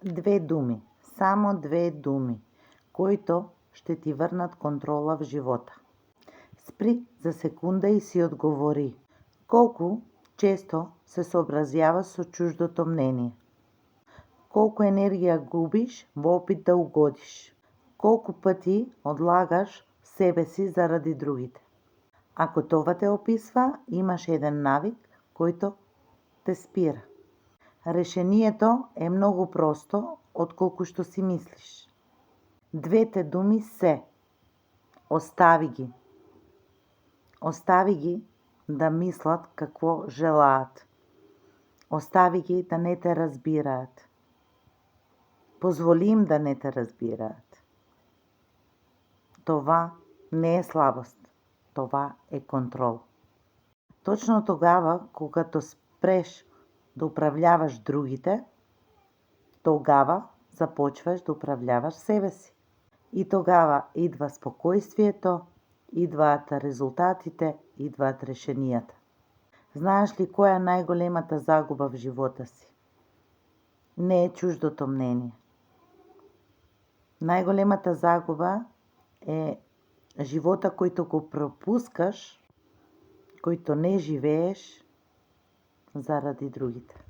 Две думи, само две думи, които ще ти върнат контрола в живота. Спри за секунда и си отговори. Колко често се съобразяваш с чуждото мнение? Колко енергия губиш в опит да угодиш? Колко пъти отлагаш себе си заради другите? Ако това те описва, имаш един навик, който те спира. Решението е много просто, отколкото си мислиш. Двете думи се: остави ги. Остави ги да мислят какво желаят. Остави ги да не те разбираат. Позволи им да не те разбираат. Това не е слабост. Това е контрол. Точно тогава, когато спреш да управляваш другите, тогава започваш да управляваш себе си. И тогава идва спокойствието, идват резултатите, идват решенията. Знаеш ли коя е най-големата загуба в живота си? Не е чуждото мнение. Най-големата загуба е живота, който го пропускаш, който не живееш заради другите.